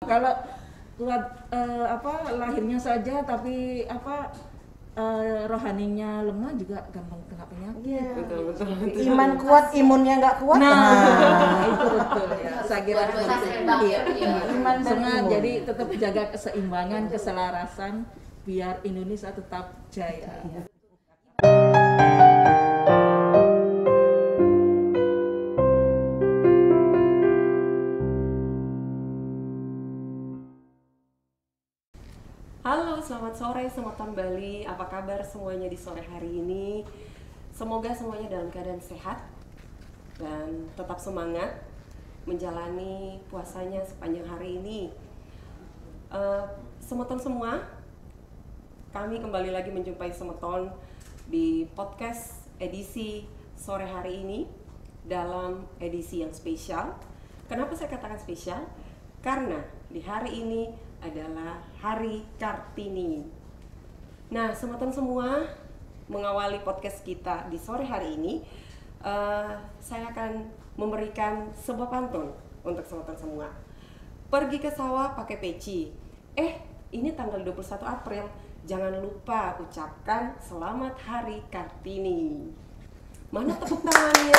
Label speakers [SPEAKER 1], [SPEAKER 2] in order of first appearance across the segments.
[SPEAKER 1] Kalau kuat lahirnya saja tapi rohaninya lemah juga gampang kena penyakit.
[SPEAKER 2] Iya.
[SPEAKER 3] Betul.
[SPEAKER 2] Iman kuat, imunnya nggak kuat.
[SPEAKER 1] Itu betul ya. Saya kira
[SPEAKER 2] Iman dan
[SPEAKER 1] semua
[SPEAKER 2] imun.
[SPEAKER 1] jadi tetap jaga keseimbangan, keselarasan biar Indonesia tetap jaya.
[SPEAKER 3] Halo, selamat sore Semoton Bali. Apa kabar semuanya di sore hari ini? Semoga semuanya dalam keadaan sehat dan tetap semangat menjalani puasanya sepanjang hari ini. Semoton semua, kami kembali lagi menjumpai Semoton di podcast edisi sore hari ini dalam edisi yang spesial. Kenapa saya katakan spesial? Karena di hari ini adalah Hari Kartini. Nah, Semoton semua, mengawali podcast kita di sore hari ini, saya akan memberikan sebuah pantun untuk Semoton semua. Pergi ke sawah pakai peci. Ini tanggal 21 April. Jangan lupa ucapkan selamat Hari Kartini. Mana tepuk tangannya?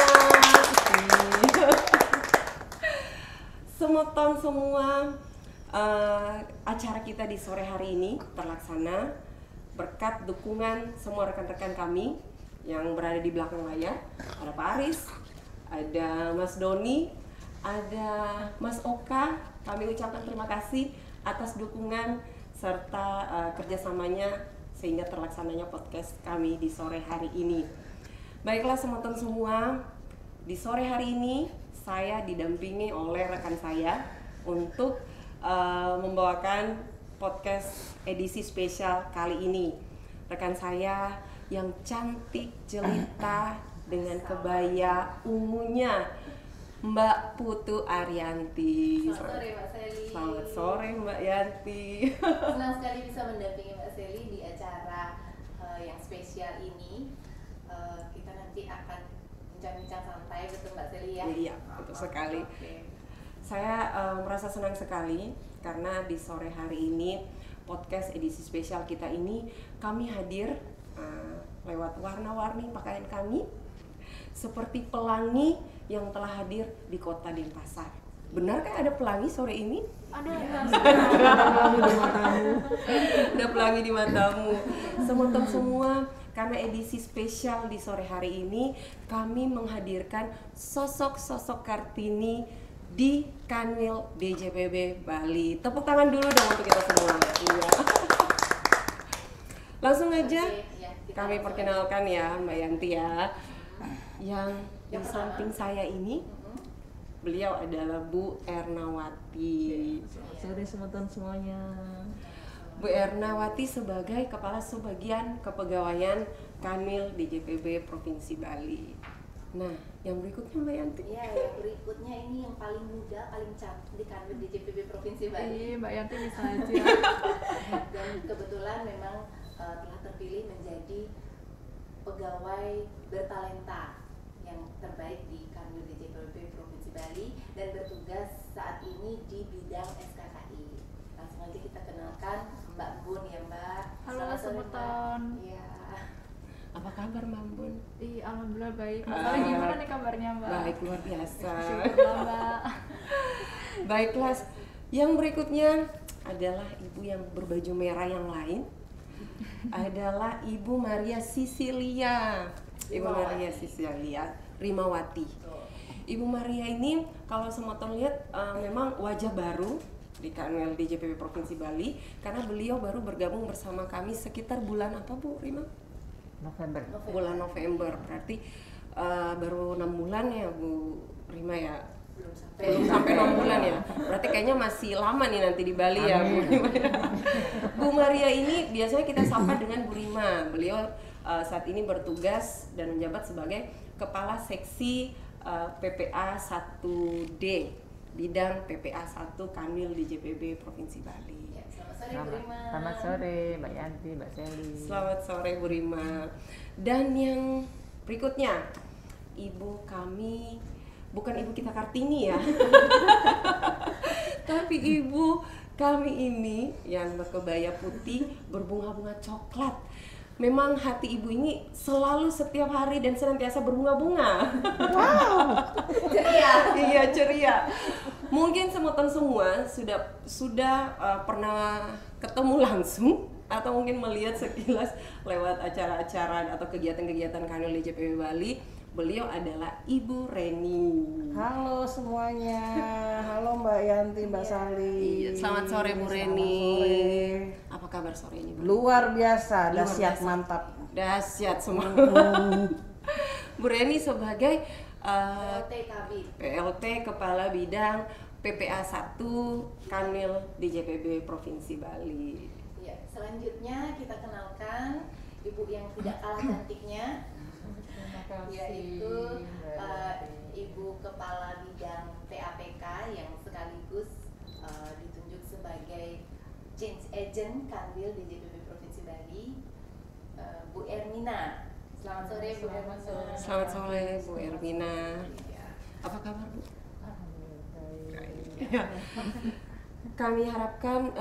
[SPEAKER 3] Semoton semua, acara kita di sore hari ini terlaksana berkat dukungan semua rekan-rekan kami yang berada di belakang layar. Ada Pak Aris, ada Mas Doni, ada Mas Oka. Kami ucapkan terima kasih atas dukungan serta kerjasamanya sehingga terlaksananya podcast kami di sore hari ini. Baiklah Semoton semua, di sore hari ini saya didampingi oleh rekan saya untuk membawakan podcast edisi spesial kali ini. Rekan saya yang cantik jelita dengan kebaya ungunya, Mbak Putu Arianti.
[SPEAKER 4] Selamat sore Mbak Seli.
[SPEAKER 3] Selamat sore Mbak Yanti.
[SPEAKER 4] Senang sekali bisa mendampingi Mbak Seli di acara yang spesial ini. Kita nanti akan bincang-bincang santai, betul Mbak Seli ya?
[SPEAKER 3] Iya, betul sekali.
[SPEAKER 4] Oke.
[SPEAKER 3] Saya merasa senang sekali karena di sore hari ini podcast edisi spesial kita ini kami hadir lewat warna-warni pakaian kami seperti pelangi yang telah hadir di kota Denpasar. Benarkah ada pelangi sore ini?
[SPEAKER 4] Ada
[SPEAKER 3] Ada pelangi di matamu. Semoton semua, karena edisi spesial di sore hari ini kami menghadirkan sosok-sosok Kartini di Kanwil DJPB Bali. Tepuk tangan dulu dong untuk kita semua. Iya. Langsung aja kami perkenalkan ya Mbak Yanti ya. Yang di samping saya ini beliau adalah Bu Ernawati.
[SPEAKER 1] Sore Semoton semuanya.
[SPEAKER 3] Bu Ernawati sebagai Kepala Subbagian Kepegawaian Kanwil DJPB Provinsi Bali. Nah, yang berikutnya Mbak Yanti.
[SPEAKER 4] Ya, yang berikutnya ini yang paling muda, paling cantik di Kanwil DJPB Provinsi Bali.
[SPEAKER 5] Mbak Yanti bisa aja.
[SPEAKER 4] Dan kebetulan memang telah terpilih menjadi pegawai bertalenta yang terbaik di Kanwil DJPB Provinsi Bali dan bertugas saat ini di bidang SKKI. Langsung aja kita kenalkan Mbak Bun ya Mbak.
[SPEAKER 5] Halo
[SPEAKER 4] Selamat sore, Mbak.
[SPEAKER 5] Semoton.
[SPEAKER 4] Iya.
[SPEAKER 3] Apa kabar Mbak Bun?
[SPEAKER 5] Alhamdulillah baik. Masalah gimana nih kabarnya Mbak?
[SPEAKER 3] Baik, luar biasa.
[SPEAKER 5] Syukurlah Mbak.
[SPEAKER 3] Baiklah, yang berikutnya adalah ibu yang berbaju merah yang lain. Adalah Ibu Maria Sisilia. Ibu Maria Sisilia Rimawati. Ibu Maria ini kalau Semoton lihat memang wajah baru di Kanwil DJPB Provinsi Bali karena beliau baru bergabung bersama kami sekitar bulan apa Bu Rima?
[SPEAKER 1] November.
[SPEAKER 3] Bulan November, berarti baru 6 bulan ya Bu Rima ya? Belum sampai 6 bulan ya, berarti kayaknya masih lama nih nanti di Bali ya Bu Rima ya. Bu Maria ini biasanya kita sapa dengan Bu Rima. Beliau saat ini bertugas dan menjabat sebagai Kepala Seksi PPA 1D bidang PPA 1 Kanwil DJPB Provinsi Bali.
[SPEAKER 4] Ya, selamat sore Bu Rima.
[SPEAKER 1] Selamat sore Mbak Yanti, Mbak Seli.
[SPEAKER 3] Selamat sore Bu Rima. Dan yang berikutnya, ibu kami, bukan ibu kita Kartini ya, Tapi ibu kami ini yang berkebaya putih berbunga-bunga coklat. Memang hati ibu ini selalu setiap hari dan senantiasa berbunga-bunga.
[SPEAKER 4] Ceria.
[SPEAKER 3] Iya, ceria. Mungkin semutan semua sudah pernah ketemu langsung atau mungkin melihat sekilas lewat acara-acara atau kegiatan-kegiatan Kanwil DJPB Bali. Beliau adalah Ibu Reni.
[SPEAKER 2] Halo semuanya, halo Mbak Yanti, Mbak Sali.
[SPEAKER 3] Iya, selamat sore Bu Reni.
[SPEAKER 2] Selamat sore.
[SPEAKER 3] Apa kabar sore ini Bu?
[SPEAKER 2] Luar biasa,
[SPEAKER 3] Luar
[SPEAKER 2] dahsyat,
[SPEAKER 3] biasa.
[SPEAKER 2] mantap.
[SPEAKER 3] Dahsyat semua. Bu Reni sebagai
[SPEAKER 4] PLT Kabit.
[SPEAKER 3] PLT Kepala Bidang PPA 1 Kanwil DJPB Provinsi Bali.
[SPEAKER 4] Ya, selanjutnya kita kenalkan ibu yang tidak kalah cantiknya, yaitu Ibu Kepala Bidang PAPK yang sekaligus ditunjuk sebagai Change Agent Kanwil DJPB Provinsi Bali, Bu Ermina. Selamat sore Bu Ermina.
[SPEAKER 3] Selamat sore Bu Ermina.
[SPEAKER 4] Ya.
[SPEAKER 3] Apa kabar Bu? Ya. Kami harapkan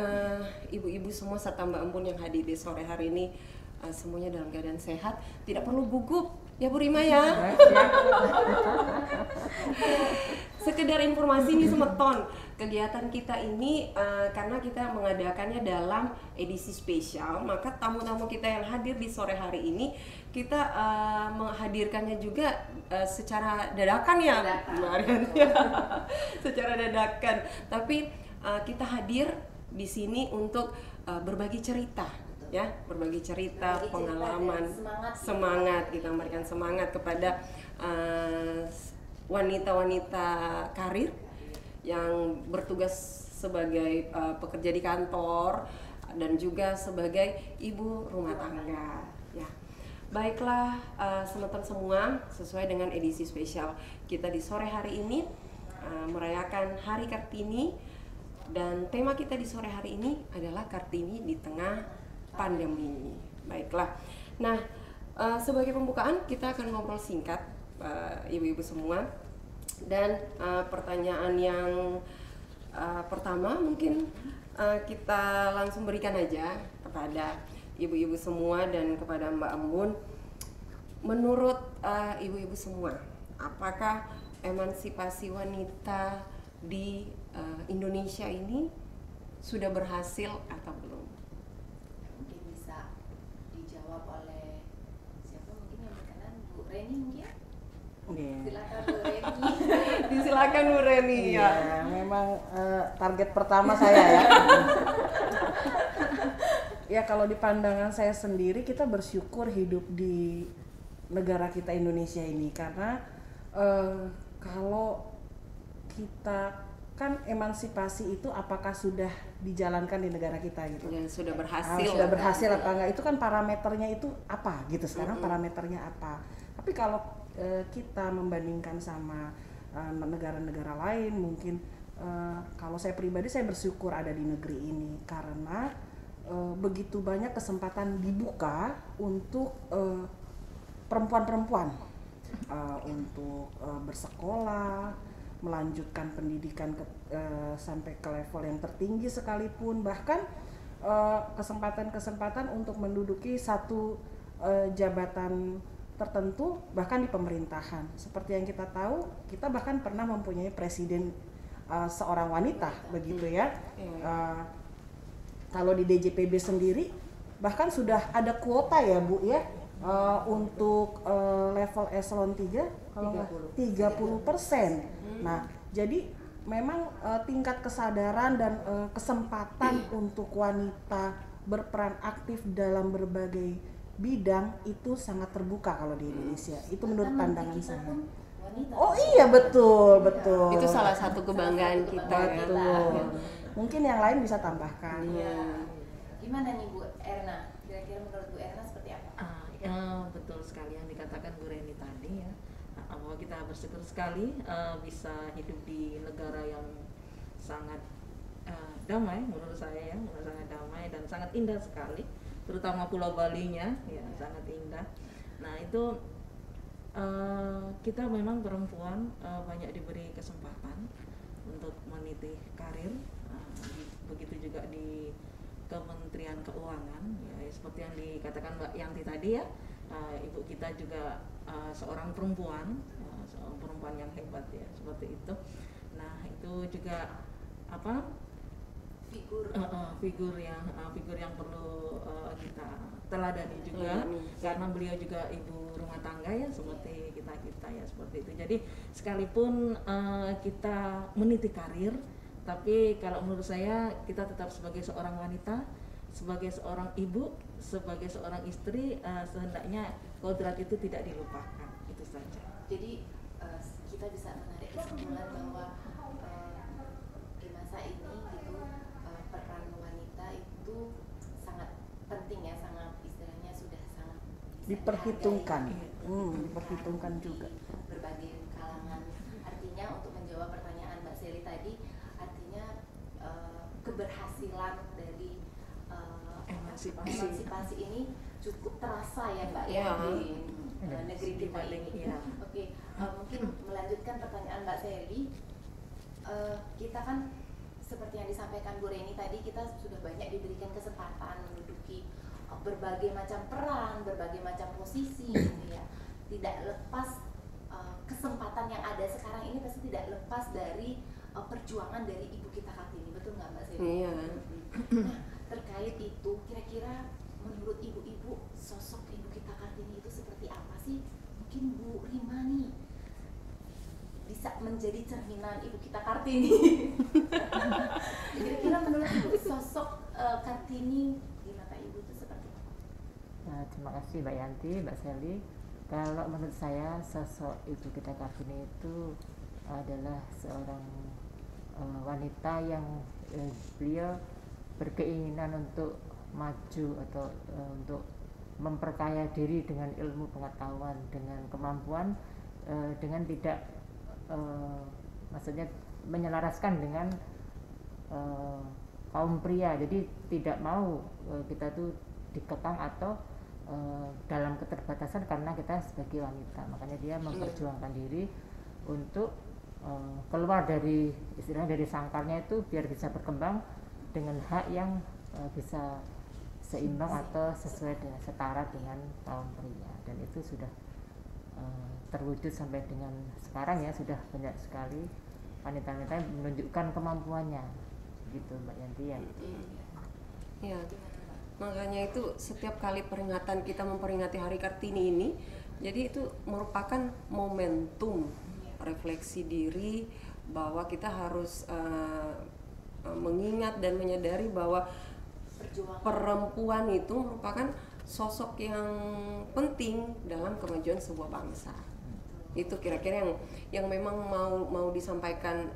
[SPEAKER 3] ibu-ibu semua serta Mbak Empun yang hadir di sore hari ini semuanya dalam keadaan sehat, tidak perlu gugup ya Bu Rima ya. Sekedar informasi nih semeton, kegiatan kita ini karena kita mengadakannya dalam edisi spesial, maka tamu-tamu kita yang hadir di sore hari ini kita menghadirkannya juga secara dadakan ya, kemarin ya. Secara dadakan. Tapi kita hadir di sini untuk berbagi cerita, ya, berbagi cerita,
[SPEAKER 4] Berbagi cerita
[SPEAKER 3] pengalaman,
[SPEAKER 4] dan
[SPEAKER 3] semangat, kita memberikan semangat kepada wanita-wanita karir yang bertugas sebagai pekerja di kantor dan juga sebagai ibu rumah tangga, ya. Baiklah, semeton semua, sesuai dengan edisi spesial kita di sore hari ini merayakan Hari Kartini, dan tema kita di sore hari ini adalah Kartini di tengah pandemi. Baiklah, nah sebagai pembukaan kita akan ngobrol singkat ibu-ibu semua, dan pertanyaan yang pertama mungkin kita langsung berikan aja kepada ibu-ibu semua dan kepada Mbak Embun. Menurut ibu-ibu semua, apakah emansipasi wanita di Indonesia ini sudah berhasil atau belum?
[SPEAKER 4] Mungkin bisa dijawab oleh siapa, mungkin yang berkenan, Bu Reni mungkin? Silakan Bu Reni.
[SPEAKER 3] Disilakan Bu Reni ya.
[SPEAKER 2] Iya, memang target pertama saya ya. Ya, kalau di pandangan saya sendiri, kita bersyukur hidup di negara kita Indonesia ini, karena kalau kita kan emansipasi itu apakah sudah dijalankan di negara kita gitu.
[SPEAKER 3] Ya, sudah berhasil.
[SPEAKER 2] Sudah berhasil apa enggak, itu kan parameternya itu apa gitu sekarang. Parameternya apa. Tapi kalau kita membandingkan sama negara-negara lain, mungkin kalau saya pribadi saya bersyukur ada di negeri ini, karena begitu banyak kesempatan dibuka untuk perempuan-perempuan untuk bersekolah, melanjutkan pendidikan sampai ke level yang tertinggi sekalipun, bahkan kesempatan-kesempatan untuk menduduki satu jabatan tertentu bahkan di pemerintahan. Seperti yang kita tahu, kita bahkan pernah mempunyai presiden seorang wanita, begitu ya. Kalau di DJPB sendiri bahkan sudah ada kuota ya Bu ya, untuk level eselon 3 kalau 30%. Nah, jadi memang tingkat kesadaran dan kesempatan untuk wanita berperan aktif dalam berbagai bidang itu sangat terbuka kalau di Indonesia. Itu menurut pandangan saya. Oh iya, betul.
[SPEAKER 3] Itu salah satu kebanggaan kita.
[SPEAKER 2] Betul. Mungkin yang lain bisa tambahkan.
[SPEAKER 3] Iya.
[SPEAKER 4] Gimana nih Bu Erna? Kira-kira menurut Bu Erna seperti apa?
[SPEAKER 1] Ya, betul sekali yang dikatakan Bu Reni tadi ya. Bahwa kita bersyukur sekali bisa hidup di negara yang sangat damai menurut saya ya, sangat damai dan sangat indah sekali, terutama Pulau Balinya ya, sangat indah. Nah itu kita memang perempuan banyak diberi kesempatan untuk meniti karir begitu juga di Kementerian Keuangan ya, seperti yang dikatakan Mbak Yanti tadi ya, ibu kita juga seorang perempuan, seorang perempuan yang hebat ya, seperti itu. Nah itu juga apa figur yang perlu kita teladani juga, karena beliau juga ibu rumah tangga ya, seperti kita ya, seperti itu. Jadi sekalipun kita meniti karir, tapi kalau menurut saya kita tetap sebagai seorang wanita, sebagai seorang ibu, sebagai seorang istri, sehendaknya kodrat itu tidak dilupakan, itu saja.
[SPEAKER 4] Jadi kita bisa menarik kesimpulan bahwa di masa ini gitu, peran wanita itu sangat penting ya, sangat istilahnya sudah sangat
[SPEAKER 2] Diperhitungkan, diperhitungkan juga.
[SPEAKER 4] Berbagai kalangan. Artinya untuk menjawab pertanyaan Mbak Seli tadi, artinya keberhasilan dari emansipasi ini cukup terasa ya Mbak ya di negeri kita ini. Oke, mungkin melanjutkan pertanyaan Mbak Seli, kita kan seperti yang disampaikan Bu Reni tadi, kita sudah banyak diberikan kesempatan menduduki berbagai macam peran, berbagai macam posisi gitu ya. Tidak lepas kesempatan yang ada sekarang ini pasti tidak lepas dari perjuangan dari ibu kita Kartini, betul nggak Mbak Seli?
[SPEAKER 3] Iya.
[SPEAKER 4] Nah, terkait itu kira-kira menurut ibu-ibu sosok ibu kita Kartini itu seperti apa sih? Mungkin Bu Rima nih bisa menjadi cerminan ibu kita Kartini. Kira-kira menurut ibu sosok Kartini di mata ibu itu seperti apa?
[SPEAKER 6] Nah, terima kasih Mbak Yanti, Mbak Seli. Kalau menurut saya sosok ibu kita Kartini itu adalah seorang wanita yang beliau berkeinginan untuk maju atau untuk memperkaya diri dengan ilmu pengetahuan, dengan kemampuan, dengan tidak maksudnya menyelaraskan dengan kaum pria. Jadi tidak mau kita tuh dikekang atau dalam keterbatasan karena kita sebagai wanita. Makanya dia memperjuangkan diri untuk keluar dari istilahnya dari sangkarnya itu, biar bisa berkembang dengan hak yang bisa seimbang atau sesuai dengan setara dengan kaum pria. Dan itu sudah terwujud sampai dengan sekarang ya, sudah banyak sekali wanita-wanita yang menunjukkan kemampuannya gitu Mbak Yanti ya.
[SPEAKER 3] Ya, makanya itu setiap kali peringatan kita memperingati Hari Kartini ini, jadi itu merupakan momentum refleksi diri bahwa kita harus mengingat dan menyadari bahwa perempuan itu merupakan sosok yang penting dalam kemajuan sebuah bangsa. Itu kira-kira yang memang mau disampaikan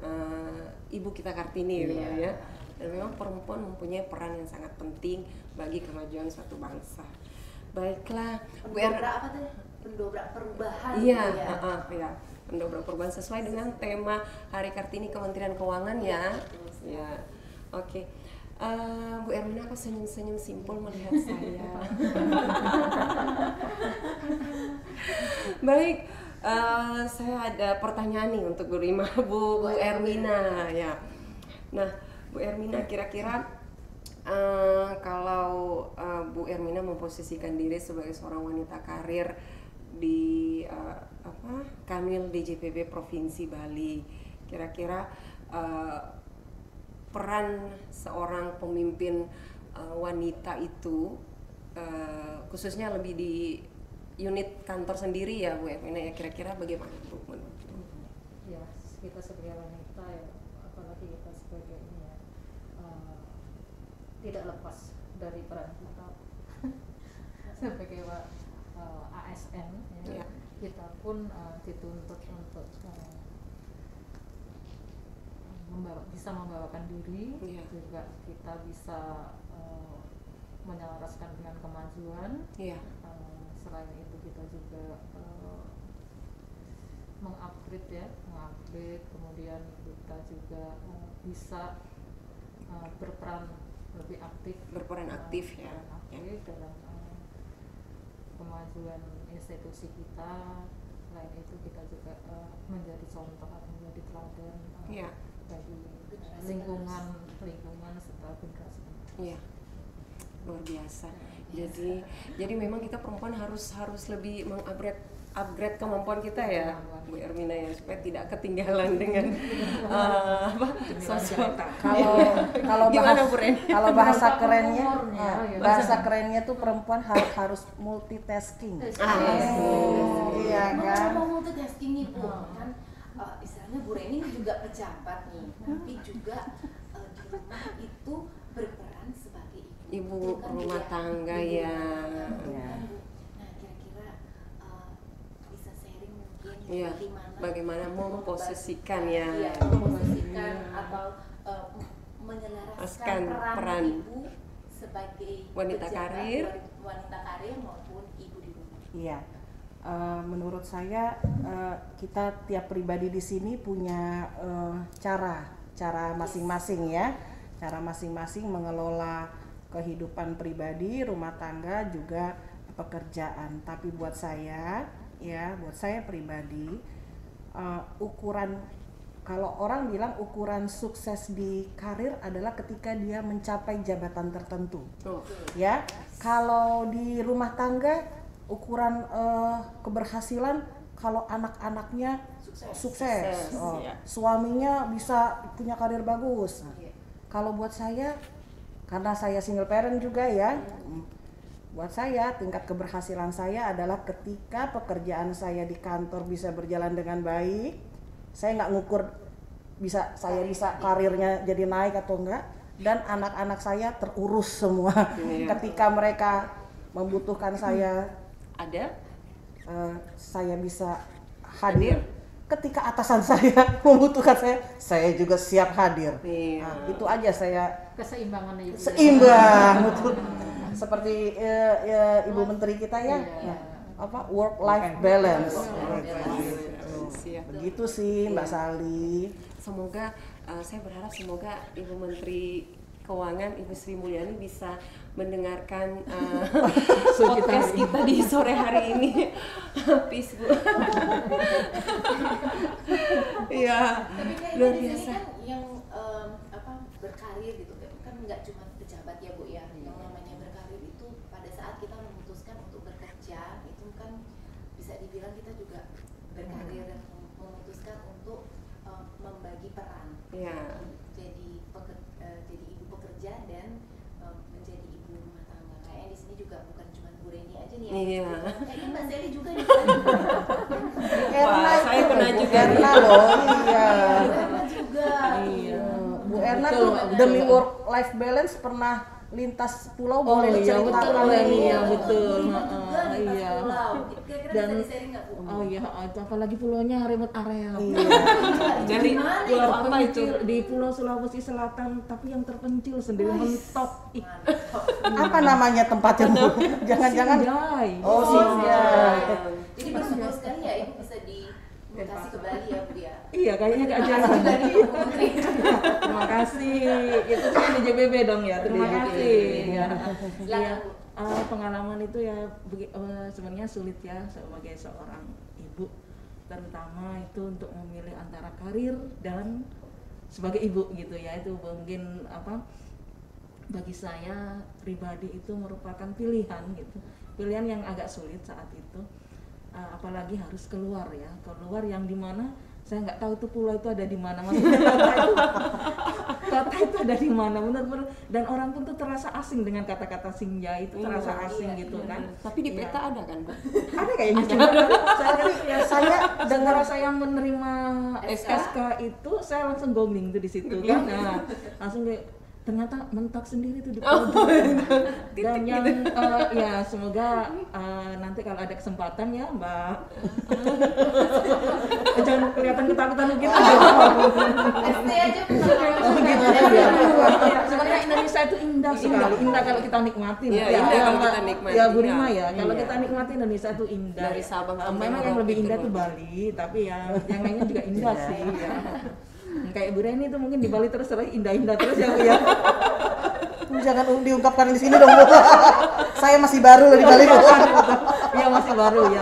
[SPEAKER 3] ibu kita Kartini gitu ya. Dan memang perempuan mempunyai peran yang sangat penting bagi kemajuan suatu bangsa. Baiklah,
[SPEAKER 4] pendobrak apa tuh? Pendobrak perubahan.
[SPEAKER 3] Iya,
[SPEAKER 4] gitu ya.
[SPEAKER 3] Ya, pendobrak perubahan sesuai dengan tema Hari Kartini Kementerian Keuangan ya. Ya, oke. Bu Ermina, aku senyum-senyum simpul melihat saya. Baik, saya ada pertanyaan nih untuk Bu Rima, Bu Ermina ya. Nah, Bu Ermina, kira-kira kalau Bu Ermina memposisikan diri sebagai seorang wanita karir di Kanwil DJPB Provinsi Bali, kira-kira peran seorang pemimpin wanita itu khususnya lebih di unit kantor sendiri ya Bu Ermina ya, kira-kira bagaimana Bu?
[SPEAKER 6] Ya, kita sebagai wanita ya, apalagi kita sebagai ini ya, tidak lepas dari peran kita sebagai ASN ya. Kita pun dituntut untuk bisa membawakan diri, juga kita bisa menyelaraskan dengan kemajuan. Selain itu kita juga mengupgrade, kemudian kita juga bisa berperan lebih aktif,
[SPEAKER 3] ya,
[SPEAKER 6] dalam kemajuan institusi kita. Selain itu kita juga menjadi contoh atau menjadi teladan bagi
[SPEAKER 4] Generasi
[SPEAKER 6] lingkungan setelah generasi.
[SPEAKER 3] Iya, luar biasa. Jadi memang kita perempuan harus lebih upgrade kemampuan kita ya, Bu Ermina, ya, supaya tidak ketinggalan dengan sosok.
[SPEAKER 2] Kalau
[SPEAKER 3] Gimana, Bu Ren?
[SPEAKER 2] kalau bahasa kerennya,
[SPEAKER 6] Humornya,
[SPEAKER 2] bahasa kerennya tuh perempuan harus multitasking. Iya kan?
[SPEAKER 4] Mau multitasking nih Bu, kan istilahnya Bu Reni juga pejabat nih, tapi juga di rumah itu berperan sebagai
[SPEAKER 3] Ibu
[SPEAKER 4] kan
[SPEAKER 3] rumah
[SPEAKER 4] dia,
[SPEAKER 3] tangga,
[SPEAKER 4] ibu
[SPEAKER 3] ya.
[SPEAKER 4] rumah tangga,
[SPEAKER 2] Ya.
[SPEAKER 4] kan, Bu. Nah kira-kira bisa sharing mungkin
[SPEAKER 3] Iya, bagaimana memposisikan ya.
[SPEAKER 4] Iya, memposisikan atau menyelaraskan
[SPEAKER 3] peran
[SPEAKER 4] peran ibu sebagai
[SPEAKER 3] wanita
[SPEAKER 4] pejabat,
[SPEAKER 3] karir.
[SPEAKER 4] wanita karir maupun ibu di rumah.
[SPEAKER 2] Iya. Menurut saya kita tiap pribadi di sini punya cara masing-masing ya, cara masing-masing mengelola kehidupan pribadi, rumah tangga juga pekerjaan. Tapi buat saya pribadi, ukuran, kalau orang bilang ukuran sukses di karir adalah ketika dia mencapai jabatan tertentu.
[SPEAKER 3] Oh,
[SPEAKER 2] Ya, kalau di rumah tangga ukuran keberhasilan kalau anak-anaknya sukses,
[SPEAKER 3] ya.
[SPEAKER 2] suaminya bisa punya karir bagus. Nah,
[SPEAKER 4] Iya.
[SPEAKER 2] kalau buat saya, karena saya single parent juga ya, buat saya tingkat keberhasilan saya adalah ketika pekerjaan saya di kantor bisa berjalan dengan baik. Saya nggak ngukur saya bisa karirnya jadi naik atau enggak, dan anak-anak saya terurus semua.
[SPEAKER 3] Iya.
[SPEAKER 2] Ketika mereka membutuhkan saya saya bisa hadir. Ketika atasan saya membutuhkan saya juga siap hadir.
[SPEAKER 3] Iya.
[SPEAKER 2] Nah, itu aja saya
[SPEAKER 6] Keseimbangannya itu.
[SPEAKER 2] seimbang, betul. Seperti Ibu Menteri kita ya,
[SPEAKER 6] Iya.
[SPEAKER 2] work life balance.
[SPEAKER 3] Siap.
[SPEAKER 2] Begitu sih Mbak Sali.
[SPEAKER 3] Semoga saya berharap semoga Ibu Menteri Keuangan Ibu Sri Mulyani bisa mendengarkan podcast kita di sore hari ini. Peace, Bu. Iya,
[SPEAKER 4] Tapi kayaknya
[SPEAKER 3] luar
[SPEAKER 4] di sini
[SPEAKER 3] biasa.
[SPEAKER 4] kan yang berkarir gitu kan nggak cuma pejabat ya Bu ya. Yang namanya berkarir itu pada saat kita memutuskan untuk bekerja itu kan bisa dibilang kita juga berkarir dan memutuskan untuk membagi peran.
[SPEAKER 3] Iya.
[SPEAKER 4] Jadi ibu pekerja dan menjadi ibu rumah tangga. Kayaknya di sini juga bukan cuma Bu Reni aja nih.
[SPEAKER 3] Iya.
[SPEAKER 4] Kayaknya Mbak Seli juga nih.
[SPEAKER 3] Wah, saya pernah
[SPEAKER 2] Bu
[SPEAKER 3] juga
[SPEAKER 2] Erna
[SPEAKER 3] nih.
[SPEAKER 2] loh, iya.
[SPEAKER 4] Erna juga.
[SPEAKER 1] Iya.
[SPEAKER 2] Bu Erna
[SPEAKER 1] Betul,
[SPEAKER 2] tuh
[SPEAKER 1] betul.
[SPEAKER 2] demi work life balance pernah lintas pulau,
[SPEAKER 1] Oh
[SPEAKER 2] boleh
[SPEAKER 1] iya, betul
[SPEAKER 2] diceritakan
[SPEAKER 1] Bu Reni,
[SPEAKER 2] nih.
[SPEAKER 1] ya betul.
[SPEAKER 4] Juga di
[SPEAKER 1] Iya.
[SPEAKER 4] pulau. Kira-kira
[SPEAKER 1] Dan-
[SPEAKER 4] bisa di-sharing nggak Bu?
[SPEAKER 1] Oh iya, itu apalagi pulaunya remote area.
[SPEAKER 2] Iya.
[SPEAKER 3] Dari
[SPEAKER 4] Gimana
[SPEAKER 1] Pulau
[SPEAKER 3] apa itu?
[SPEAKER 1] terpencil di Pulau Sulawesi Selatan, tapi yang terpencil sendiri mentok. Ih,
[SPEAKER 2] Apa namanya tempatnya Bu? Jangan-jangan.
[SPEAKER 1] Sinjai.
[SPEAKER 2] Oh,
[SPEAKER 4] Sinjai.
[SPEAKER 2] Sinjai.
[SPEAKER 4] Jadi bersyukur sekali ya Ibu bisa dikasih ke Bali ya Bu ya.
[SPEAKER 1] Iya, kayaknya Kak
[SPEAKER 4] Makasih
[SPEAKER 1] Jan.
[SPEAKER 4] dari Ibu Menteri.
[SPEAKER 1] Terima kasih. Itu sih di JBB dong ya. Terima
[SPEAKER 2] Di JBB.
[SPEAKER 1] kasih. Ya.
[SPEAKER 4] Silakan,
[SPEAKER 1] Iya.
[SPEAKER 4] Bu.
[SPEAKER 1] Pengalaman itu ya sebenarnya sulit ya sebagai seorang ibu, terutama itu untuk memilih antara karir dan sebagai ibu gitu ya. Itu mungkin bagi saya pribadi itu merupakan pilihan gitu, pilihan yang agak sulit saat itu. Apalagi harus keluar yang dimana saya nggak tahu tuh pulau itu ada di mana, maksudnya kota itu ada di mana, benar-benar, dan orang pun tuh terasa asing dengan kata-kata Sinjai itu, terasa asing gitu kan.
[SPEAKER 3] Tapi di peta ada kan, Bu?
[SPEAKER 1] Ada kayaknya saya dengar saya menerima SK itu, saya langsung googling tuh di situ kan. Nah, langsung kayak ternyata mentok sendiri tuh di pojok. Dan yang ya semoga nanti kalau ada kesempatan ya Mbak, jangan kelihatan ketakutan begitu.
[SPEAKER 4] ST aja pernah.
[SPEAKER 1] Oh gitu ya. Sebenarnya Indonesia itu indah sekali, indah kalau kita nikmati.
[SPEAKER 3] Iya, indah kalau kita nikmati.
[SPEAKER 1] Ya Bu Rima ya, kalau
[SPEAKER 3] Iya.
[SPEAKER 1] kita nikmati Indonesia itu indah.
[SPEAKER 3] Dari Sabang sampai
[SPEAKER 1] Memang yang
[SPEAKER 3] Merauke
[SPEAKER 1] lebih indah
[SPEAKER 3] itu,
[SPEAKER 1] itu
[SPEAKER 3] Bu.
[SPEAKER 1] Bali, tapi yang lainnya juga indah sih. Ya. Kayak Bu Reni itu mungkin di Bali terus indah-indah terus ya Bu ya.
[SPEAKER 2] Jangan diungkapkan di sini dong Bu. Saya masih baru loh di Bali Bu.
[SPEAKER 1] Iya masih baru ya,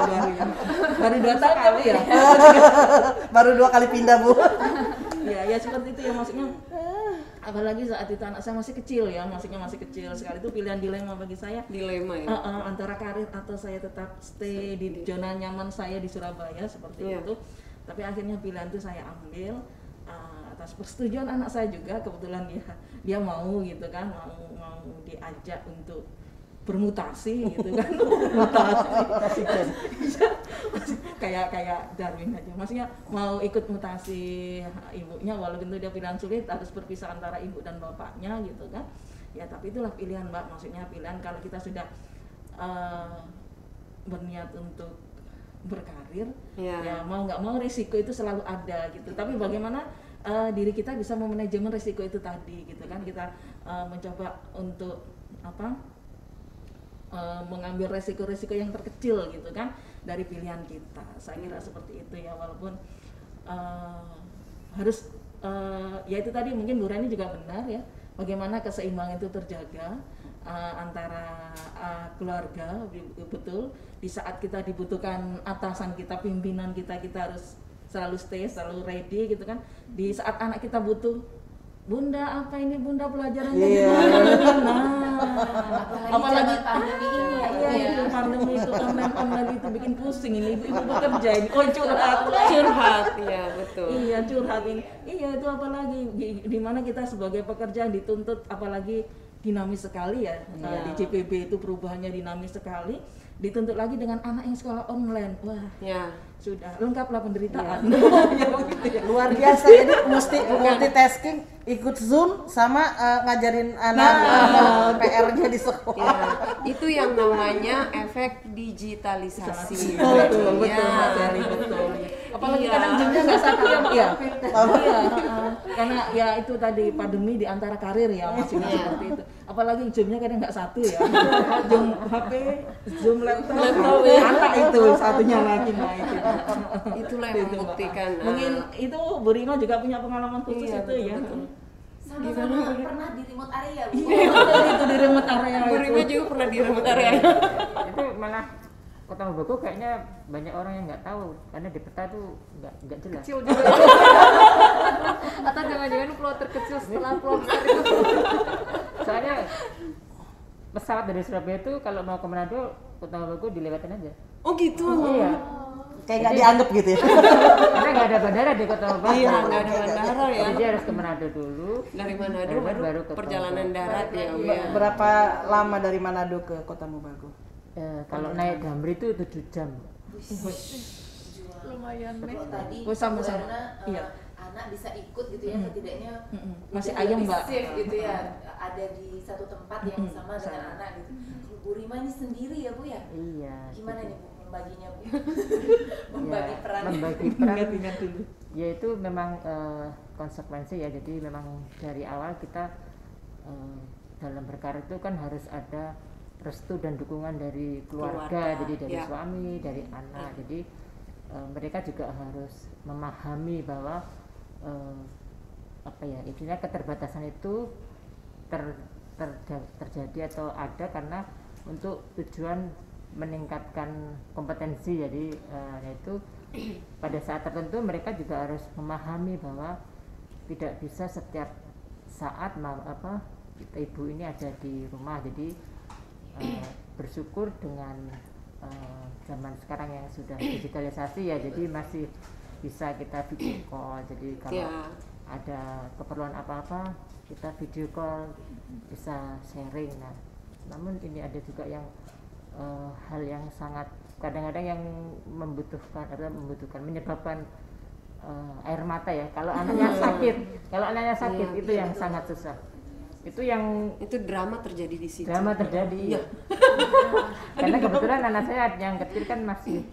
[SPEAKER 1] baru 2 tahun ya Bu ya.
[SPEAKER 2] Baru 2 kali pindah Bu.
[SPEAKER 1] Ya ya seperti itu ya, maksudnya apalagi saat itu anak saya masih kecil ya, maksudnya masih kecil sekali, itu pilihan dilema bagi saya.
[SPEAKER 3] Dilema ya.
[SPEAKER 1] Antara karir atau saya tetap stay di zona nyaman saya di Surabaya seperti
[SPEAKER 3] Iya.
[SPEAKER 1] itu. Tapi akhirnya pilihan itu saya ambil atas persetujuan anak saya juga, kebetulan dia mau gitu kan, mau diajak untuk bermutasi gitu kan. Mutasi kayak Darwin aja, maksudnya mau ikut mutasi ibunya, walaupun itu dia pilihan sulit, harus berpisah antara ibu dan bapaknya gitu kan ya. Tapi itulah pilihan Mbak, maksudnya pilihan kalau kita sudah berniat untuk berkarir ya mau nggak mau risiko itu selalu ada gitu. Tapi bagaimana diri kita bisa memanajemen risiko itu tadi gitu kan, kita mencoba untuk mengambil resiko-resiko yang terkecil gitu kan dari pilihan kita. Saya kira seperti itu ya, walaupun harus ya itu tadi mungkin Bu Reni juga benar ya, bagaimana keseimbangan itu terjaga antara keluarga, betul di saat kita dibutuhkan atasan kita, pimpinan kita harus selalu stay, selalu ready gitu kan. Di saat anak kita butuh, Bunda apa ini Bunda pelajarannya gimana? Apalagi
[SPEAKER 4] pandemi ini ya.
[SPEAKER 1] Itu pandemi itu online itu bikin pusing ini ibu bekerja ini. Oh
[SPEAKER 3] Curhat ya, betul.
[SPEAKER 1] Iya curhat ini. Iya itu apalagi di mana kita sebagai pekerja dituntut, apalagi dinamis sekali ya. Di JPB itu perubahannya dinamis sekali. Dituntut lagi dengan anak yang sekolah online. Wah.
[SPEAKER 3] Ya.
[SPEAKER 1] Sudah lengkaplah penderitaan.
[SPEAKER 2] Luar biasa, jadi mesti multitasking, ikut Zoom sama ngajarin anak PR-nya di sekolah.
[SPEAKER 3] Ya, itu yang namanya efek digitalisasi.
[SPEAKER 1] Betul,
[SPEAKER 3] Ya.
[SPEAKER 1] betul. Apalagi
[SPEAKER 3] Iya.
[SPEAKER 1] kadang jamnya nggak satu ya, Mbak. Iya. Karena ya itu tadi pandemi di antara karir ya, maksudnya seperti itu. Apalagi jamnya kadang nggak satu ya. Zoom HP, Zoom laptop ya. Anak itu satunya lagi, nah itu.
[SPEAKER 3] Itulah yang membuktikan.
[SPEAKER 1] Mungkin itu Bu Rima juga punya pengalaman khusus itu ya.
[SPEAKER 4] Sama-sama pernah di remote area, Bu.
[SPEAKER 1] Itu di remote area
[SPEAKER 3] Bu
[SPEAKER 1] itu.
[SPEAKER 3] Rima juga pernah di remote area.
[SPEAKER 6] Itu malah Kota Mobagu kayaknya banyak orang yang nggak tahu karena di peta tuh nggak jelas.
[SPEAKER 5] Kecil juga. Atau jangan-jangan pulau terkecil setelah pulau besar itu.
[SPEAKER 6] Soalnya pesawat dari Surabaya itu kalau mau ke Manado, Kota Mobagu dilewatin aja.
[SPEAKER 3] Oh gitu.
[SPEAKER 6] Iya.
[SPEAKER 2] Kayak nggak dianggap gitu ya.
[SPEAKER 6] Karena nggak ada bandara di Kota Mobagu.
[SPEAKER 3] Iya, nggak ada bandara ya.
[SPEAKER 6] Jadi dia harus ke Manado dulu.
[SPEAKER 3] Dari Manado
[SPEAKER 6] baru ke
[SPEAKER 3] perjalanan
[SPEAKER 6] Kota
[SPEAKER 3] darat ya. Ya.
[SPEAKER 2] Berapa lama dari Manado ke Kota Mobagu?
[SPEAKER 6] Kalau naik Damri itu 7 jam.
[SPEAKER 5] Lumayan nih.
[SPEAKER 4] Kalau tadi
[SPEAKER 1] Oh, sama-sama.
[SPEAKER 4] karena
[SPEAKER 1] Iya.
[SPEAKER 4] anak bisa ikut gitu ya, setidaknya
[SPEAKER 1] Masih
[SPEAKER 4] lebih
[SPEAKER 1] ayam, Mbak.
[SPEAKER 4] safe gitu ya, ada di satu tempat yang sama dengan anak gitu. Kalau Bu Rima ini sendiri ya Bu ya,
[SPEAKER 6] Iya.
[SPEAKER 4] gimana
[SPEAKER 6] gitu.
[SPEAKER 4] nih Bu membaginya Bu?
[SPEAKER 6] Ya,
[SPEAKER 4] Membagi peran.
[SPEAKER 6] membagi peran.
[SPEAKER 1] Ingat dulu.
[SPEAKER 6] Ya itu memang konsekuensi ya. Jadi memang dari awal kita dalam berkarir itu kan harus ada restu dan dukungan dari keluarga, jadi dari
[SPEAKER 3] ya.
[SPEAKER 6] suami, dari anak. Jadi mereka juga harus memahami bahwa apa ya, intinya keterbatasan itu terjadi atau ada karena untuk tujuan meningkatkan kompetensi. Jadi yaitu pada saat tertentu mereka juga harus memahami bahwa tidak bisa setiap saat ibu ini ada di rumah. Jadi bersyukur dengan zaman sekarang yang sudah digitalisasi ya, jadi masih bisa kita video call. Jadi kalau ada keperluan apa-apa kita video call, bisa sharing. Nah, namun ini ada juga yang hal yang sangat kadang-kadang yang membutuhkan menyebabkan air mata ya. Kalau anaknya sakit, itu yang sangat susah. Itu
[SPEAKER 3] drama terjadi di situ.
[SPEAKER 6] Drama terjadi.
[SPEAKER 3] Iya.
[SPEAKER 6] Karena kebetulan anak saya yang kecil kan masih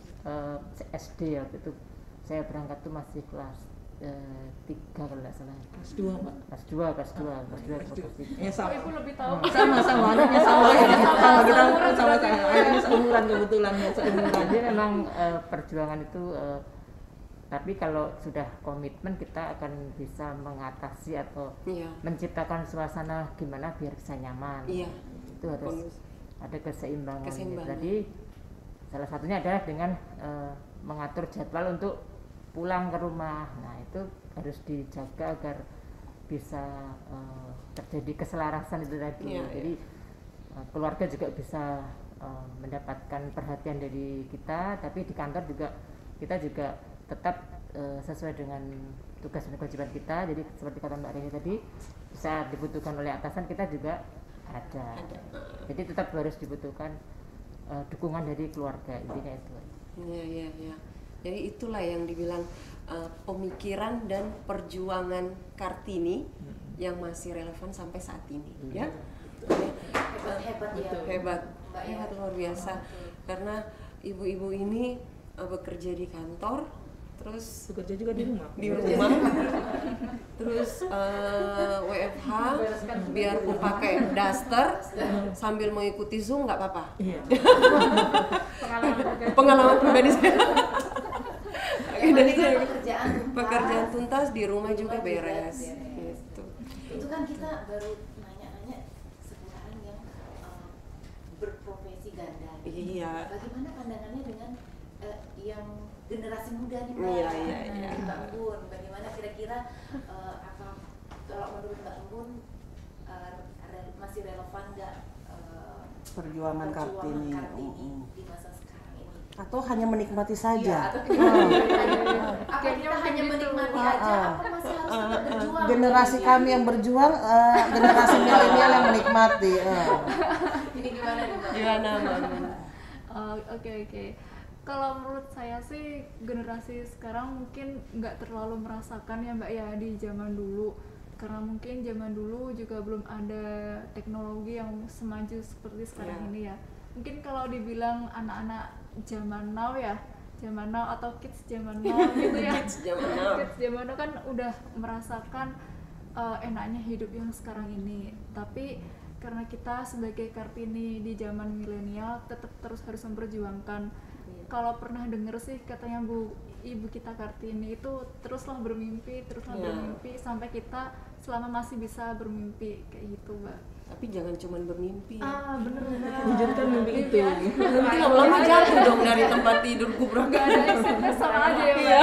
[SPEAKER 6] SD ya, itu saya berangkat tuh masih kelas 3 kalau nggak salah.
[SPEAKER 1] Kelas 2, Mbak.
[SPEAKER 6] Kelas 2.
[SPEAKER 1] Ya sama.
[SPEAKER 5] Ibu lebih tahu.
[SPEAKER 1] Sama anaknya sama kita sama anaknya seumuran kebetulan ya, seumuran.
[SPEAKER 6] Jadi memang perjuangan itu tapi kalau sudah komitmen kita akan bisa mengatasi atau menciptakan suasana gimana biar bisa nyaman.
[SPEAKER 3] Iya.
[SPEAKER 6] Itu harus ada keseimbangan.
[SPEAKER 3] Keseimbangan.
[SPEAKER 6] Jadi salah satunya adalah dengan mengatur jadwal untuk pulang ke rumah. Nah itu harus dijaga agar bisa terjadi keselarasan itu tadi.
[SPEAKER 3] Iya,
[SPEAKER 6] Jadi keluarga juga bisa mendapatkan perhatian dari kita, tapi di kantor juga kita juga tetap sesuai dengan tugas dan kewajiban kita. Jadi seperti kata Mbak Reni tadi, bisa dibutuhkan oleh atasan kita juga ada. Jadi tetap harus dibutuhkan dukungan dari keluarga, intinya itu.
[SPEAKER 3] Iya. Jadi itulah yang dibilang pemikiran dan perjuangan Kartini yang masih relevan sampai saat ini, ya.
[SPEAKER 4] Hebat ya.
[SPEAKER 3] Hebat
[SPEAKER 4] Mbak ya.
[SPEAKER 3] luar biasa. Karena ibu-ibu ini bekerja di kantor, terus
[SPEAKER 1] Bekerja juga di rumah.
[SPEAKER 3] di rumah, terus WFH, biarpun pakai daster sambil mengikuti Zoom nggak apa-apa.
[SPEAKER 1] Iya.
[SPEAKER 3] Pengalaman pribadi saya.
[SPEAKER 4] Yang
[SPEAKER 3] Dan
[SPEAKER 4] penting kan
[SPEAKER 3] saya-
[SPEAKER 4] pekerjaan tuntas.
[SPEAKER 3] pekerjaan tuntas di rumah juga
[SPEAKER 4] Juga
[SPEAKER 3] beres.
[SPEAKER 4] beres.
[SPEAKER 3] Gitu.
[SPEAKER 4] Itu kan kita baru nanya-nanya seputar yang berprofesi ganda.
[SPEAKER 3] Iya.
[SPEAKER 4] Bagaimana pandangannya dengan yang generasi muda nih Mbak?
[SPEAKER 3] Iya.
[SPEAKER 4] Dari Mbak Embun, bagaimana kira-kira apa kalau menurut Mbak Embun masih relevan nggak
[SPEAKER 2] Perjuangan Kartini.
[SPEAKER 4] di masa sekarang ini?
[SPEAKER 2] Atau hanya menikmati
[SPEAKER 4] Iya,
[SPEAKER 2] saja.
[SPEAKER 4] atau apa
[SPEAKER 5] Kayaknya
[SPEAKER 4] kita hanya
[SPEAKER 5] mungkin
[SPEAKER 4] menikmati
[SPEAKER 5] gitu.
[SPEAKER 4] aja? Apa masih harus tetap berjuang?
[SPEAKER 2] Generasi kami yang berjuang, generasi milenial yang menikmati.
[SPEAKER 4] Ini gimana nih Mbak?
[SPEAKER 3] Gimana, Mbak?
[SPEAKER 5] Oke. Kalau menurut saya sih generasi sekarang mungkin nggak terlalu merasakan ya Mbak ya di zaman dulu, karena mungkin zaman dulu juga belum ada teknologi yang semaju seperti sekarang
[SPEAKER 3] Ya.
[SPEAKER 5] ini ya. Mungkin kalau dibilang anak-anak zaman now atau kids zaman now gitu ya.
[SPEAKER 3] Kids zaman now.
[SPEAKER 5] Kids zaman now kan udah merasakan enaknya hidup yang sekarang ini. Tapi karena kita sebagai Kartini di zaman milenial tetap terus harus memperjuangkan. Kalau pernah denger sih katanya ibu kita Kartini itu teruslah bermimpi
[SPEAKER 3] Iya.
[SPEAKER 5] sampai kita selama masih bisa bermimpi kayak gitu, Mbak.
[SPEAKER 3] Tapi jangan cuma bermimpi.
[SPEAKER 5] Bener.
[SPEAKER 1] Wujudkan mimpi itu.
[SPEAKER 3] Nanti lama-lama jatuh dong dari tempat tidur kubrak.
[SPEAKER 5] Gak ada exitnya sama aja ya Mbak ya.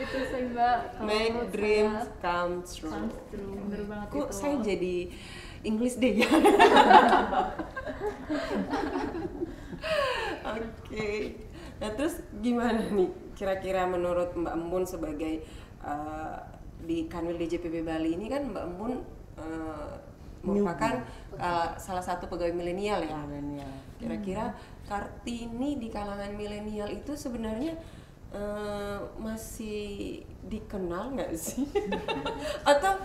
[SPEAKER 5] Itu sih Mbak. Kalau
[SPEAKER 3] Make
[SPEAKER 5] menurut
[SPEAKER 3] dreams
[SPEAKER 5] saya,
[SPEAKER 3] come true.
[SPEAKER 5] comes true. Bener banget
[SPEAKER 3] Kok
[SPEAKER 5] itu.
[SPEAKER 3] saya jadi English deh ya? Oke. Nah terus gimana nih kira-kira menurut Mbak Embun sebagai di Kanwil DJPB Bali ini kan Mbak Embun merupakan salah satu pegawai milenial ya.
[SPEAKER 2] Milenial.
[SPEAKER 3] Kira-kira Kartini di kalangan milenial itu sebenarnya masih dikenal nggak sih? Atau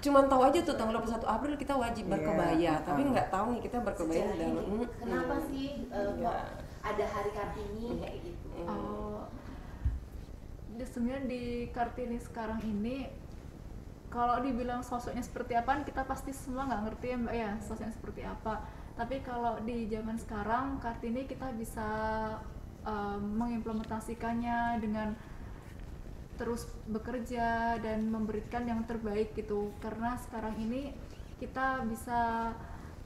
[SPEAKER 3] cuman tahu aja tuh tanggal 21 April kita wajib berkebaya, tapi nggak tahu nih kita berkebaya
[SPEAKER 4] Sejarah
[SPEAKER 3] dalam
[SPEAKER 4] ini, kenapa sih kok ada hari Kartini kayak gitu?
[SPEAKER 5] Sebenarnya di Kartini sekarang ini kalau dibilang sosoknya seperti apa kita pasti semua nggak ngerti ya Mbak ya sosoknya seperti apa. Tapi kalau di zaman sekarang Kartini kita bisa mengimplementasikannya dengan terus bekerja dan memberikan yang terbaik gitu, karena sekarang ini kita bisa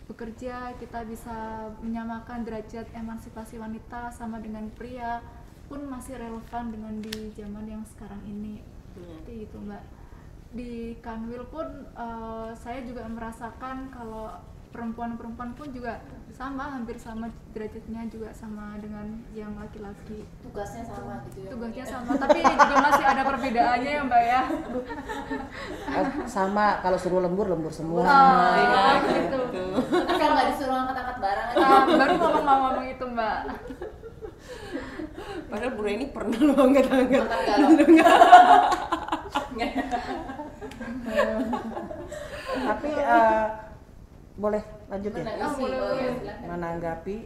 [SPEAKER 5] bekerja, kita bisa menyamakan derajat emansipasi wanita sama dengan pria pun masih relevan dengan di zaman yang sekarang ini. Seperti itu Mbak. Di Kanwil pun saya juga merasakan kalau perempuan-perempuan pun juga sama, hampir sama derajatnya juga sama dengan yang laki-laki.
[SPEAKER 4] Tugasnya sama gitu ya?
[SPEAKER 5] Tugasnya sama, tapi juga masih ada perbedaannya ya Mbak ya.
[SPEAKER 2] Sama, kalau suruh lembur semua.
[SPEAKER 5] Gitu.
[SPEAKER 4] Tapi kalau nggak disuruh angkat-angkat barang aja.
[SPEAKER 5] Baru ngomong itu Mbak.
[SPEAKER 3] Padahal Bu Reni pernah loh angkat-angkat.
[SPEAKER 4] Angkat galon.
[SPEAKER 2] Tapi boleh lanjut ya?
[SPEAKER 4] Menanggapi,
[SPEAKER 5] boleh.
[SPEAKER 4] silakan.
[SPEAKER 2] Menanggapi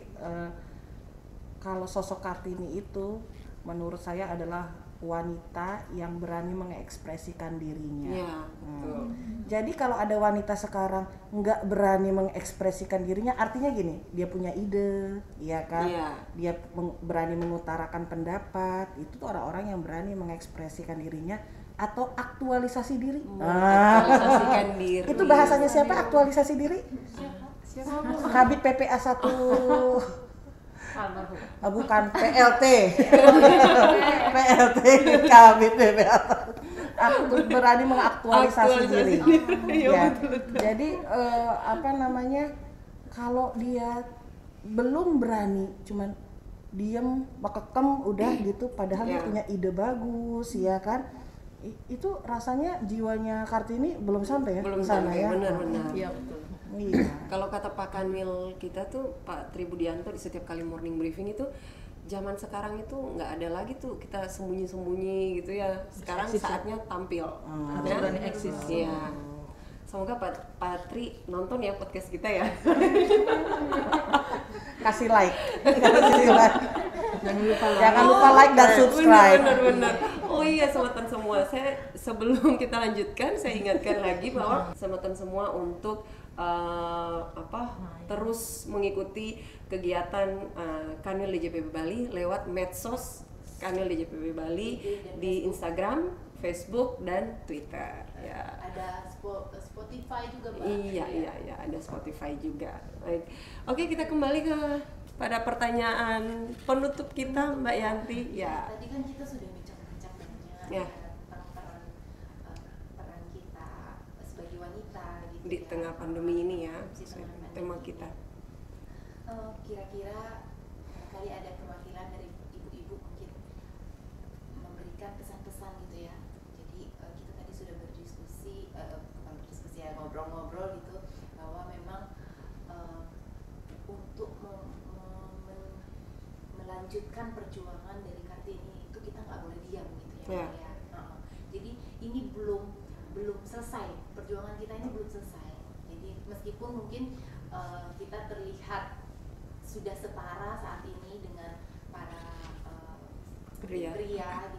[SPEAKER 2] kalau sosok Kartini itu menurut saya adalah wanita yang berani mengekspresikan dirinya.
[SPEAKER 3] Iya, betul.
[SPEAKER 2] Jadi kalau ada wanita sekarang nggak berani mengekspresikan dirinya, artinya gini, dia punya ide, ya kan?
[SPEAKER 3] Iya.
[SPEAKER 2] Dia berani mengutarakan pendapat, itu tuh orang-orang yang berani mengekspresikan dirinya atau aktualisasi diri.
[SPEAKER 3] Aktualisasikan diri.
[SPEAKER 2] Itu bahasanya siapa? Aktualisasi diri?
[SPEAKER 5] Siapa Bu?
[SPEAKER 2] Kabit PPA 1 Bukan PLT. PLT Kabit BPA. Aku berani mengaktualisasi diri. Ya. Jadi apa namanya? Kalau dia belum berani, cuman diem, kekem udah gitu, padahal dia punya ide bagus, ya kan? Itu rasanya jiwanya Kartini belum sampai ya
[SPEAKER 3] Belum
[SPEAKER 2] ke sana
[SPEAKER 3] sampai,
[SPEAKER 2] ya.
[SPEAKER 3] benar-benar.
[SPEAKER 1] Iya betul.
[SPEAKER 2] Iya.
[SPEAKER 3] Kalau kata Pak Kanwil kita tuh, Pak Tribudianto, di setiap kali morning briefing itu, zaman sekarang itu nggak ada lagi tuh kita sembunyi-sembunyi gitu ya. Sekarang saatnya tampil.
[SPEAKER 1] Harus berani eksis.
[SPEAKER 3] Iya. Semoga Pak Tri nonton ya podcast kita ya.
[SPEAKER 2] Kasih like. Kasih like.
[SPEAKER 1] Jangan lupa like.
[SPEAKER 2] Jangan lupa like dan subscribe.
[SPEAKER 3] Benar. Oh iya, sometan semua. Saya sebelum kita lanjutkan, saya ingatkan lagi bahwa sometan semua untuk terus mengikuti kegiatan Kanwil DJPB Bali lewat medsos Kanwil DJPB Bali di Instagram, Facebook dan Twitter. Ya.
[SPEAKER 4] Ada Spotify juga, Mbak.
[SPEAKER 3] Iya, ada Spotify juga. Baik. Oke, kita kembali pada pertanyaan penutup kita, Mbak Yanti. Ya.
[SPEAKER 4] Tadi kan kita sudah bincang-bincang banyak
[SPEAKER 3] Ya.
[SPEAKER 4] tentang peran kita sebagai wanita gitu
[SPEAKER 3] Di
[SPEAKER 4] ya.
[SPEAKER 3] tengah pandemi ini ya,
[SPEAKER 4] Di
[SPEAKER 3] sesuai
[SPEAKER 4] tengah pandemi
[SPEAKER 3] tema
[SPEAKER 4] ini.
[SPEAKER 3] kita.
[SPEAKER 4] Kira-kira kali ada perwakilan dari ibu-ibu mungkin memberikan pesan-pesan gitu ya. Jadi kita tadi sudah berdiskusi, bukan berdiskusi ya, ngobrol-ngobrol gitu, bahwa memang untuk melanjutkan perjuangan dari Kartini itu kita nggak boleh diam gitu ya.
[SPEAKER 3] Ya.
[SPEAKER 4] Jadi ini belum selesai, perjuangan kita ini belum selesai. Jadi meskipun mungkin kita terlihat sudah setara saat ini dengan para
[SPEAKER 3] Pria.
[SPEAKER 4] gitu ya.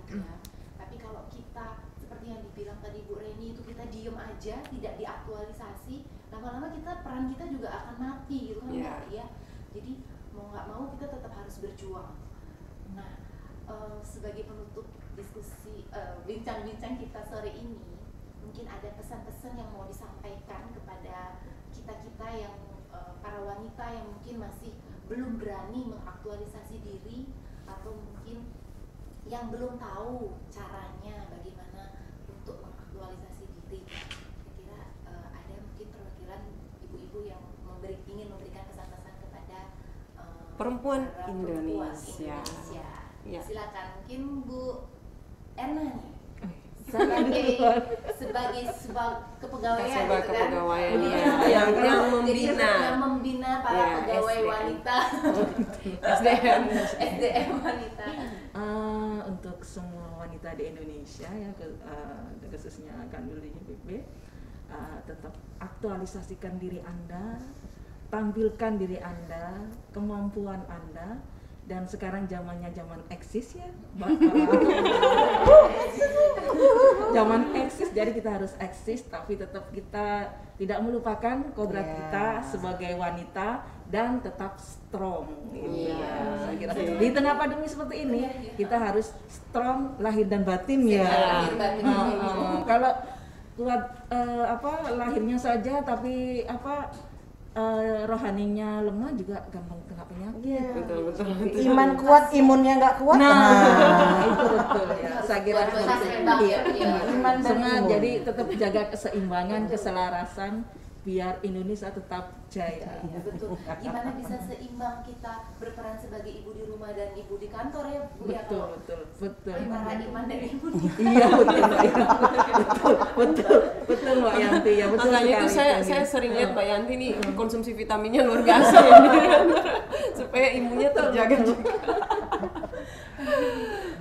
[SPEAKER 4] Tapi kalau kita seperti yang dibilang tadi Bu Reni itu kita diem aja, tidak diaktualisasi, lama-lama peran kita juga akan mati gitu kan,
[SPEAKER 3] Yeah.
[SPEAKER 4] Mbak, ya. Jadi mau nggak mau kita tetap harus berjuang. Nah, sebagai penutup diskusi bincang-bincang kita sore ini, mungkin ada pesan-pesan yang mau disampaikan kepada kita-kita yang para wanita yang mungkin masih belum berani mengaktualisasi diri, atau mungkin yang belum tahu caranya bagaimana untuk mengaktualisasi diri. Kira-kira ada mungkin perwakilan ibu-ibu yang ingin memberikan pesan-pesan kepada
[SPEAKER 3] Perempuan
[SPEAKER 4] para
[SPEAKER 3] Indonesia. Ya.
[SPEAKER 4] Silakan, mungkin Bu Erna nih. sebagai kepegawaian
[SPEAKER 3] Sebuah
[SPEAKER 4] gitu kan.
[SPEAKER 3] kepegawaian,
[SPEAKER 4] Jadi
[SPEAKER 3] ya. yang membina.
[SPEAKER 4] yang membina para
[SPEAKER 3] Ya,
[SPEAKER 4] pegawai
[SPEAKER 3] SDM.
[SPEAKER 4] wanita. SDM wanita.
[SPEAKER 1] Untuk semua wanita di Indonesia ya, khususnya Kanwil DJPB, tetap aktualisasikan diri Anda, tampilkan diri Anda, kemampuan Anda. Dan sekarang zamannya zaman eksis ya, zaman eksis, jadi kita harus eksis, tapi tetap kita tidak melupakan kodrat kita sebagai wanita dan tetap strong. Gitu ya. Saya kira di tengah pandemi seperti ini kita harus strong lahir dan batin ya.
[SPEAKER 4] Lahir batin.
[SPEAKER 1] Kalau kuat lahirnya saja tapi rohaninya lemah juga gampang kena penyakit.
[SPEAKER 3] Betul.
[SPEAKER 2] Iman kuat, imunnya nggak kuat.
[SPEAKER 1] Itu betul ya. Saya kira
[SPEAKER 4] Buat
[SPEAKER 1] seperti itu.
[SPEAKER 4] ya.
[SPEAKER 2] Iman dan
[SPEAKER 1] Semua
[SPEAKER 2] imun.
[SPEAKER 1] jadi tetap jaga keseimbangan, keselarasan biar Indonesia tetap jaya.
[SPEAKER 4] Betul. Gimana bisa seimbang kita berperan sebagai ibu di rumah dan ibu di kantor ya, Bu ya? Kalau
[SPEAKER 1] Betul.
[SPEAKER 4] antara iman dan imun.
[SPEAKER 1] Iya betul Mbak Yanti ya, betul.
[SPEAKER 3] Makanya itu
[SPEAKER 1] sekali
[SPEAKER 3] saya
[SPEAKER 1] itu.
[SPEAKER 3] sering lihat Mbak Yanti nih konsumsi vitaminnya luar biasa ini. Supaya imunnya terjaga juga.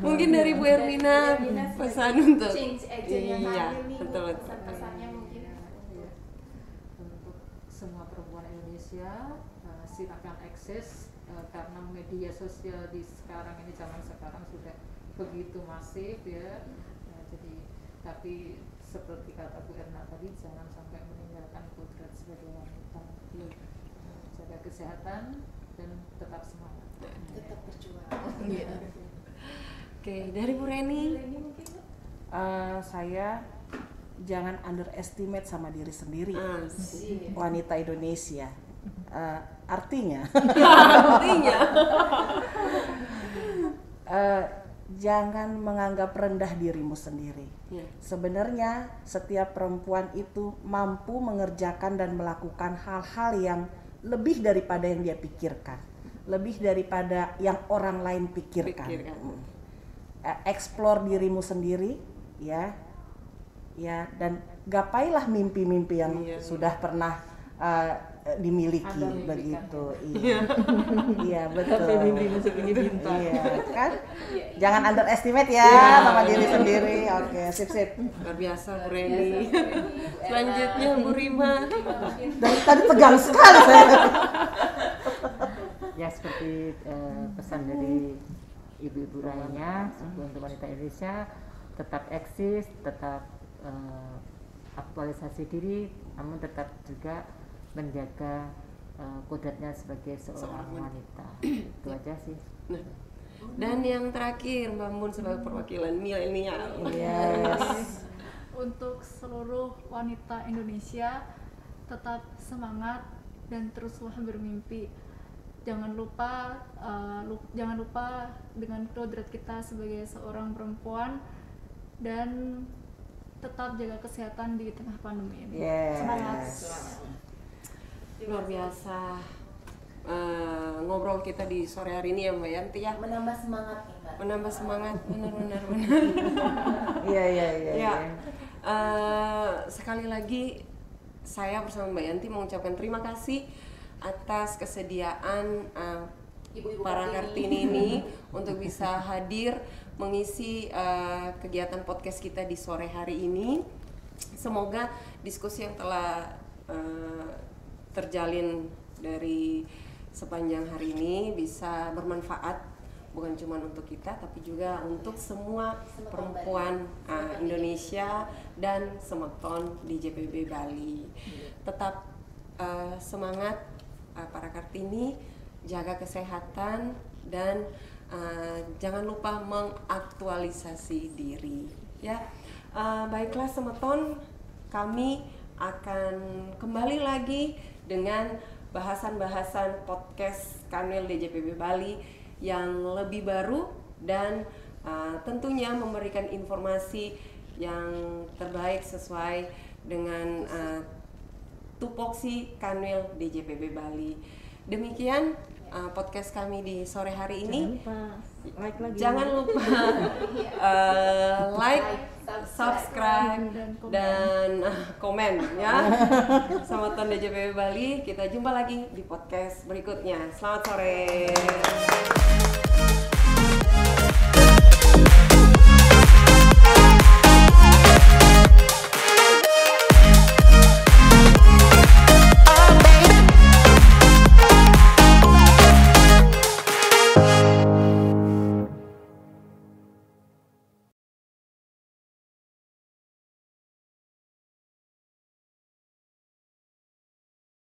[SPEAKER 3] Mungkin dari Bu Ermina pesan untuk
[SPEAKER 4] change agent yang
[SPEAKER 3] iya,
[SPEAKER 4] terakhir nih, Bu,
[SPEAKER 3] betul.
[SPEAKER 4] pesan-pesannya mungkin.
[SPEAKER 6] Untuk semua perempuan Indonesia, silakan akses karena media sosial di sekarang ini, zaman sekarang sudah begitu masif ya. Jadi tapi seperti kata Bu Erna tadi, jangan sampai meninggalkan kodrat sebagai wanita. Jaga kesehatan dan tetap semangat.
[SPEAKER 4] Tetap berjuang.
[SPEAKER 1] Iya.
[SPEAKER 3] Oke, dari Bu Reni.
[SPEAKER 2] Saya jangan underestimate sama diri sendiri.
[SPEAKER 3] Asik.
[SPEAKER 2] Wanita Indonesia, Artinya
[SPEAKER 3] Artinya
[SPEAKER 2] jangan menganggap rendah dirimu sendiri.
[SPEAKER 3] Ya.
[SPEAKER 2] Sebenarnya setiap perempuan itu mampu mengerjakan dan melakukan hal-hal yang lebih daripada yang dia pikirkan, lebih daripada yang orang lain pikirkan. Explore dirimu sendiri, ya, dan gapailah mimpi-mimpi yang sudah pernah dimiliki begitu. Iya betul.
[SPEAKER 1] Mimpimu setinggi bintang.
[SPEAKER 2] Iya kan? Jangan underestimate ya sama diri sendiri. Oke, sip.
[SPEAKER 3] luar biasa Bu Reni. Selanjutnya Bu Rima.
[SPEAKER 2] Dari tadi tegang sekali saya.
[SPEAKER 6] Ya seperti pesan dari ibu-ibu lainnya, untuk wanita Indonesia tetap eksis, tetap aktualisasi diri, namun tetap juga menjaga kodratnya sebagai seorang wanita. Itu aja sih.
[SPEAKER 3] Nah, dan yang terakhir Mbak Mun sebagai perwakilan milenial.
[SPEAKER 2] Yes.
[SPEAKER 5] Untuk seluruh wanita Indonesia, tetap semangat dan teruslah bermimpi. Jangan lupa dengan kodrat kita sebagai seorang perempuan, dan tetap jaga kesehatan di tengah pandemi ini.
[SPEAKER 2] Yes.
[SPEAKER 5] Semangat.
[SPEAKER 3] Luar biasa ngobrol kita di sore hari ini ya Mbak Yanti ya.
[SPEAKER 4] Menambah semangat nih Mbak.
[SPEAKER 3] Menambah semangat, benar.
[SPEAKER 2] Iya.
[SPEAKER 3] Ya, sekali lagi saya bersama Mbak Yanti mengucapkan terima kasih atas kesediaan
[SPEAKER 4] Ibu-ibu
[SPEAKER 3] para
[SPEAKER 4] Kartini
[SPEAKER 3] Kartini ini untuk bisa hadir mengisi kegiatan podcast kita di sore hari ini. Semoga diskusi yang telah terjalin dari sepanjang hari ini bisa bermanfaat, bukan cuma untuk kita tapi juga untuk semua perempuan Indonesia dan semeton di JPB Bali. Tetap semangat para Kartini, jaga kesehatan dan jangan lupa mengaktualisasi diri ya. Baiklah semeton, kami akan kembali lagi dengan bahasan-bahasan podcast Kanwil DJPB Bali yang lebih baru dan tentunya memberikan informasi yang terbaik sesuai dengan tupoksi Kanwil DJPB Bali. Demikian podcast kami di sore hari ini. Jangan lupa like, subscribe dan komen ya. Semeton DJPB Bali, kita jumpa lagi di podcast berikutnya. Selamat sore.